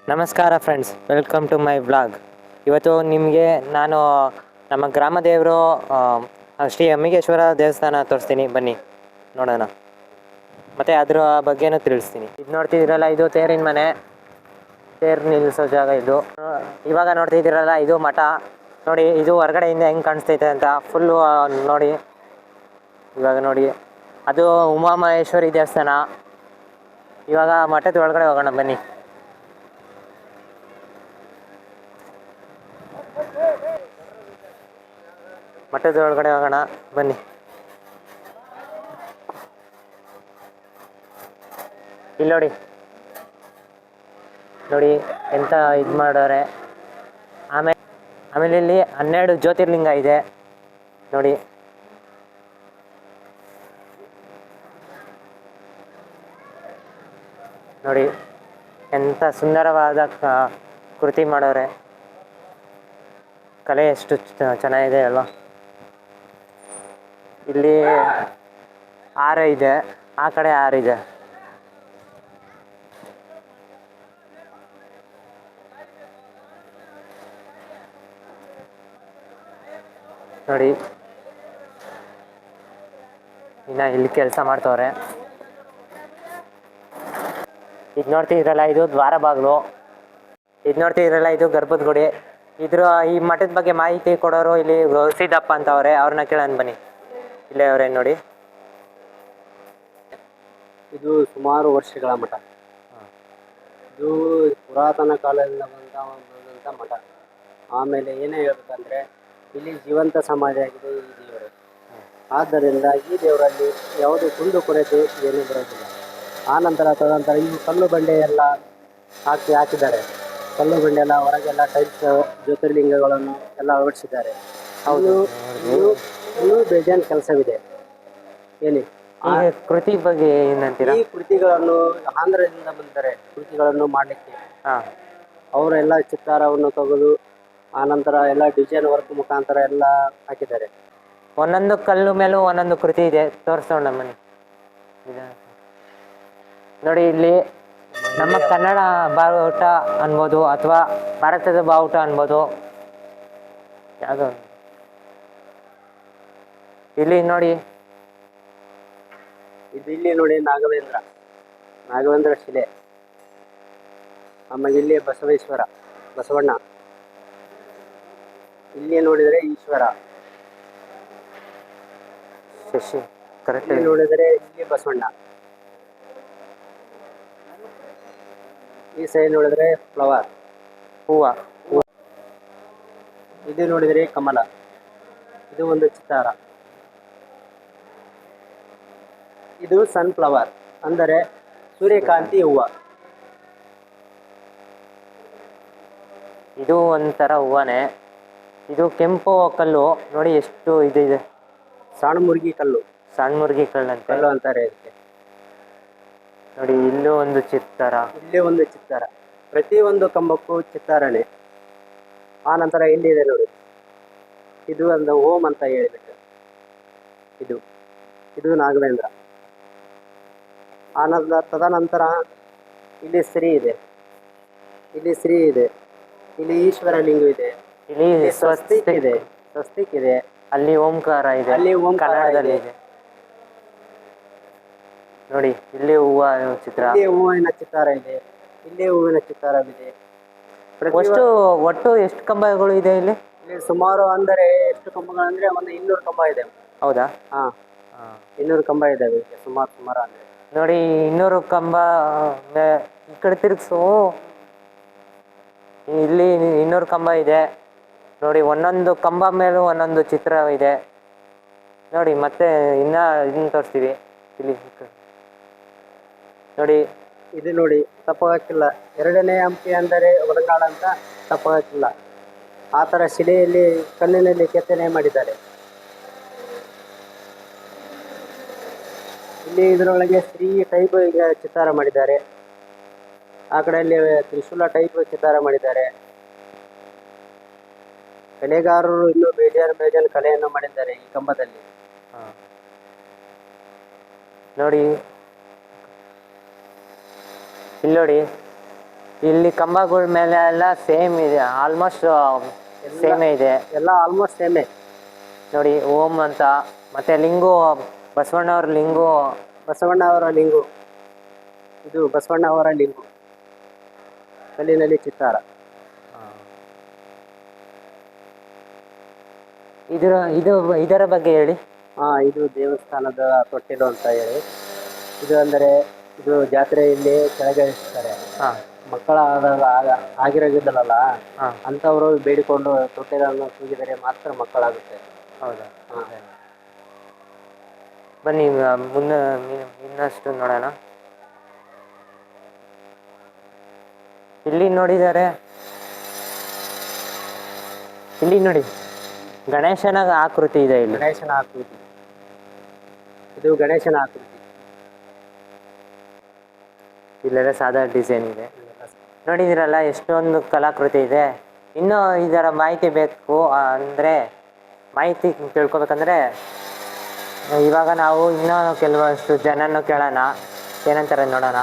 ನಮಸ್ಕಾರ friends, welcome to my vlog. ಇವತ್ತು ನಿಮಗೆ ನಾನು ನಮ್ಮ ಗ್ರಾಮ ದೇವರು ಶ್ರೀ ಅಮ್ಮಿಗೇಶ್ವರ ದೇವಸ್ಥಾನ ತೋರಿಸ್ತೀನಿ, ಬನ್ನಿ ನೋಡೋಣ. ಮತ್ತು ಅದರ ಬಗ್ಗೆನೂ ತಿಳಿಸ್ತೀನಿ. ಇದು ನೋಡ್ತಿದ್ದೀರಲ್ಲ, ಇದು ತೇರಿನ ಮನೆ, ತೇರು ನಿಲ್ಲಿಸೋ ಜಾಗ ಇದು. ಇವಾಗ ನೋಡ್ತಿದ್ದೀರಲ್ಲ, ಇದು ಮಠ. ನೋಡಿ, ಇದು ಹೊರಗಡೆಯಿಂದ ಹೆಂಗೆ ಕಾಣಿಸ್ತೈತೆ ಅಂತ ಫುಲ್ಲು ನೋಡಿ. ಇವಾಗ ನೋಡಿ, ಅದು ಉಮಾಮಹೇಶ್ವರಿ ದೇವಸ್ಥಾನ. ಇವಾಗ ಮಠದ ಒಳಗಡೆ ಹೋಗೋಣ ಬನ್ನಿ. ಮಠದ ಒಳಗಡೆ ಹೋಗೋಣ ಬನ್ನಿ. ಇಲ್ಲಿ ನೋಡಿ ನೋಡಿ ಎಂತ ಇದು ಮಾಡೋರೆ. ಆಮೇಲೆ ಇಲ್ಲಿ 12 ಜ್ಯೋತಿರ್ಲಿಂಗ ಇದೆ ನೋಡಿ. ನೋಡಿ ಎಂಥ ಸುಂದರವಾದ ಕೃತಿ ಮಾಡೋರೆ. ಕಲೆ ಎಷ್ಟು ಚೆನ್ನಾಗಿದೆ ಅಲ್ವಾ. ಇಲ್ಲಿ ಹಾರ ಇದೆ, ಆ ಕಡೆ ಹಾರ ಇದೆ. ನೋಡಿ, ಇನ್ನು ಇಲ್ಲಿ ಕೆಲಸ ಮಾಡ್ತವ್ರೆ. ಇದು ನೋಡ್ತಿದ್ರಲ್ಲ, ಇದು ದ್ವಾರ ಬಾಗಿಲು. ಇದು ನೋಡ್ತಿದ್ರಲ್ಲ, ಇದು ಗರ್ಭದ ಗುಡಿ. ಈ ಮಠದ ಬಗ್ಗೆ ಮಾಹಿತಿ ಕೊಡೋರು ಇಲ್ಲಿ ಸಿದ್ದಪ್ಪ ಅಂತ ಅವ್ರೆ, ಅವ್ರನ್ನ ಕೇಳೋಣ ಬನ್ನಿ. ಇಲ್ಲೇ ಅವರೇ ನೋಡಿ. ಇದು ಸುಮಾರು ವರ್ಷಗಳ ಮಠ. ಇದು ಪುರಾತನ ಕಾಲದಿಂದ ಬಂದಂಥ ಮಠ. ಆಮೇಲೆ ಏನೇ ಹೇಳ್ಬೇಕಂದ್ರೆ, ಇಲ್ಲಿ ಜೀವಂತ ಸಮಾಧಿ ಆಗಿದೆ ಈ ದೇವರು. ಆದ್ದರಿಂದ ಈ ದೇವರಲ್ಲಿ ಯಾವುದೇ ಕುಂದು ಕೊರತೆ ಏನೂ ಬರೋದಿಲ್ಲ. ತದನಂತರ ಈ ಕಲ್ಲು ಬಂಡೆ ಎಲ್ಲ ಹಾಕಿದ್ದಾರೆ. ಕಲ್ಲು ಬಂಡೆ ಎಲ್ಲ ಹೊರಗೆಲ್ಲ ಟೈಲ್ಸ್ ಜ್ಯೋತಿರ್ಲಿಂಗಗಳನ್ನು ಎಲ್ಲ ಅಳವಡಿಸಿದ್ದಾರೆ. ಹೌದು, ಇನ್ನೂ ಬೇಜಾನ್ ಕೆಲಸವಿದೆ. ಏನಿ ಕೃತಿ ಬಗ್ಗೆ ಏನಂತೀರಾ? ಈ ಕೃತಿಗಳನ್ನು ಆಂಧ್ರದಿಂದ ಬಂದರೆ ಕೃತಿಗಳನ್ನು ಮಾಡಲಿಕ್ಕೆ ಅವರೆಲ್ಲ ಚಿತ್ತಾರವನ್ನು ತೆಗೆದು ಆನಂತರ ಎಲ್ಲ ಡಿಸೈನ್ ವರ್ಕ್ ಮುಖಾಂತರ ಎಲ್ಲ ಹಾಕಿದ್ದಾರೆ. ಒಂದೊಂದು ಕಲ್ಲು ಮೇಲೂ ಒಂದೊಂದು ಕೃತಿ ಇದೆ, ತೋರಿಸೋಣ ಬನ್ನಿ. ನೋಡಿ, ಇಲ್ಲಿ ನಮ್ಮ ಕನ್ನಡ ಬಾವುಟ ಅನ್ಬೋದು, ಅಥವಾ ಭಾರತದ ಬಾವುಟ ಅನ್ಬೋದು. ಯಾವುದೋ ಇಲ್ಲಿ ನೋಡಿ, ಇಲ್ಲಿ ನೋಡಿ ನಾಗವೇಂದ್ರ ಶಿಲೆ. ಆಮೇಲೆ ಇಲ್ಲಿ ಬಸವಣ್ಣ. ಇಲ್ಲಿ ನೋಡಿದರೆ ಈಶ್ವರ. ಶಶಿ ಕರೆಕ್ಟ್. ನೋಡಿದರೆ ಇಲ್ಲಿ ಬಸವಣ್ಣ. ಈ ಸೈಡ್ ನೋಡಿದ್ರೆ ಫ್ಲವರ್, ಹೂವ. ಇದು ನೋಡಿದರೆ ಕಮಲ. ಇದು ಒಂದು ಚಿತ್ತಾರ. ಇದು ಸನ್ಫ್ಲವರ್ ಅಂದರೆ ಸೂರ್ಯಕಾಂತಿ ಹೂವು. ಇದು ಒಂಥರ ಹೂವನೇ. ಇದು ಕೆಂಪು ಕಲ್ಲು ನೋಡಿ, ಎಷ್ಟು ಇದೆ. ಸಣ್ಣ ಮುರ್ಗಿ ಕಲ್ಲು ಅಂತಾರೆ ಇದಕ್ಕೆ. ನೋಡಿ, ಇಲ್ಲೂ ಒಂದು ಚಿತ್ತಾರ. ಪ್ರತಿಯೊಂದು ಕಂಬಕ್ಕೂ ಚಿತ್ತಾರನೇ. ಆನಂತರ ಇಲ್ಲಿದೆ ನೋಡಿ, ಇದು ಒಂದು ಓಂ ಅಂತ ಹೇಳಿಬಿಟ್ಟು ಇದು ನಾಗವೇಂದ್ರ. ತದನಂತರ ಇಲ್ಲಿ ಶ್ರೀ ಇದೆ, ಇಲ್ಲಿ ಈಶ್ವರ ಲಿಂಗ ಇದೆ, ಇಲ್ಲಿ ಸ್ವಸ್ತಿಕ್ ಇದೆ, ಅಲ್ಲಿ ಓಂಕಾರ ಇದೆ, ಕನ್ನಡದಲ್ಲಿ ಇದೆ ನೋಡಿ. ಇಲ್ಲಿ ಹೂವಿನ ಚಿತ್ತಾರ ಇದೆ, ಇಲ್ಲಿ ಹೂವಿನ ಚಿತ್ತಾರವಿದೆ. ಒಟ್ಟು ಎಷ್ಟು ಕಂಬಗಳು ಇದೆ ಇಲ್ಲಿ? ಸುಮಾರು ಅಂದರೆ ಎಷ್ಟು ಕಂಬಗಳಂದ್ರೆ ಒಂದು 200 ಕಂಬ ಇದೆ. ಹೌದಾ? 200 ಕಂಬ ಇದಾವೆ ಸುಮಾರು ಅಂದ್ರೆ. ನೋಡಿ, 200 ಕಂಬ. ಈ ಕಡೆ ತಿರುಗಿಸು. ಇಲ್ಲಿ 200 ಕಂಬ ಇದೆ ನೋಡಿ. ಒಂದೊಂದು ಕಂಬ ಮೇಲೂ ಒಂದೊಂದು ಚಿತ್ರ ಇದೆ ನೋಡಿ. ಮತ್ತೆ ಇದನ್ನ ತೋರಿಸ್ತೀವಿ. ಇಲ್ಲಿ ನೋಡಿ, ಇದು ನೋಡಿ, ತಪ್ಪಾಗಿಲ್ಲ. 2ನೇ ಹಂಪಿ ಅಂದರೆ ಒಳಗಾಡ ಅಂತ ತಪ್ಪಾಗಿಲ್ಲ. ಆ ಥರ ಶಿಲೆಯಲ್ಲಿ ಕಲ್ಲಿನಲ್ಲಿ ಕೆತ್ತನೆ ಮಾಡಿದ್ದಾರೆ. ಇಲ್ಲಿ ಇದರೊಳಗೆ ಶ್ರೀ ಟೈಪ್ ಚಿತ್ತಾರ ಮಾಡಿದ್ದಾರೆ. ಆ ಕಡೆಯಲ್ಲಿ ತ್ರಿಶೂಲ ಟೈಪ್ ಚಿತ್ತಾರ ಮಾಡಿದ್ದಾರೆ. ಕಲೆಗಾರರು ಇನ್ನೂ ಬೇಜಾನ್ ಕಲೆಯನ್ನು ಮಾಡಿದ್ದಾರೆ ಈ ಕಂಬದಲ್ಲಿ. ನೋಡಿ, ಇಲ್ಲಿ ನೋಡಿ, ಇಲ್ಲಿ ಕಂಬಗಳ ಮೇಲೆ ಎಲ್ಲ ಸೇಮ್ ಇದೆ, ಆಲ್ಮೋಸ್ಟ್ ಸೇಮೇ ಇದೆ ಎಲ್ಲ ಆಲ್ಮೋಸ್ಟ್ ಸೇಮೇ. ನೋಡಿ. ಓಂ ಅಂತ, ಮತ್ತೆ ಲಿಂಗು ಬಸವಣ್ಣವ್ರ ಲಿಂಗು. ಬಸವಣ್ಣ ಅವರ ಲಿಂಗು, ಇದು ಬಸವಣ್ಣ ಅವರ ಲಿಂಗು, ಕಲ್ಲಿನಲ್ಲಿ ಚಿತ್ತಾರ. ಇದರ ಬಗ್ಗೆ ಹೇಳಿ. ಇದು ದೇವಸ್ಥಾನದ ತೊಟ್ಟಿಲು ಅಂತ ಹೇಳಿ. ಇದು ಅಂದರೆ ಇದು ಜಾತ್ರೆಯಲ್ಲಿ ಕೆಳಗೆ ಇಳಿಸ್ತಾರೆ. ಮಕ್ಕಳ ಆಗಿರೋದಿಲ್ಲಲ್ಲ, ಅಂಥವರು ಬೇಡಿಕೊಂಡು ತೊಟ್ಟಿಲನ್ನು ತೂಗಿದರೆ ಮಾತ್ರ ಮಕ್ಕಳಾಗುತ್ತೆ. ಹೌದಾ? ಬನ್ನಿ ಮುನ್ನ ಇನ್ನಷ್ಟು ನೋಡೋಣ. ಇಲ್ಲಿ ನೋಡಿದರೆ, ಇಲ್ಲಿ ನೋಡಿ ಗಣೇಶನ ಆಕೃತಿ ಇದೆ. ಇಲ್ಲಿ ಗಣೇಶನ ಆಕೃತಿ, ಇದು ಗಣೇಶನ ಆಕೃತಿ. ಇಲ್ಲೆಲ್ಲ ಸಾದಾ ಡಿಸೈನ್ ಇದೆ. ನೋಡಿದಿರಲ್ಲ ಎಷ್ಟೊಂದು ಕಲಾಕೃತಿ ಇದೆ. ಇನ್ನೂ ಇದರ ಮಾಹಿತಿ ಬೇಕು ಅಂದರೆ, ಮಾಹಿತಿ ತಿಳ್ಕೊಬೇಕಂದ್ರೆ ಇವಾಗ ನಾವು ಇನ್ನೂ ಕೆಲವಷ್ಟು ಜನನ್ನು ಕೇಳೋಣ, ಏನಂತಾರೆ ನೋಡೋಣ.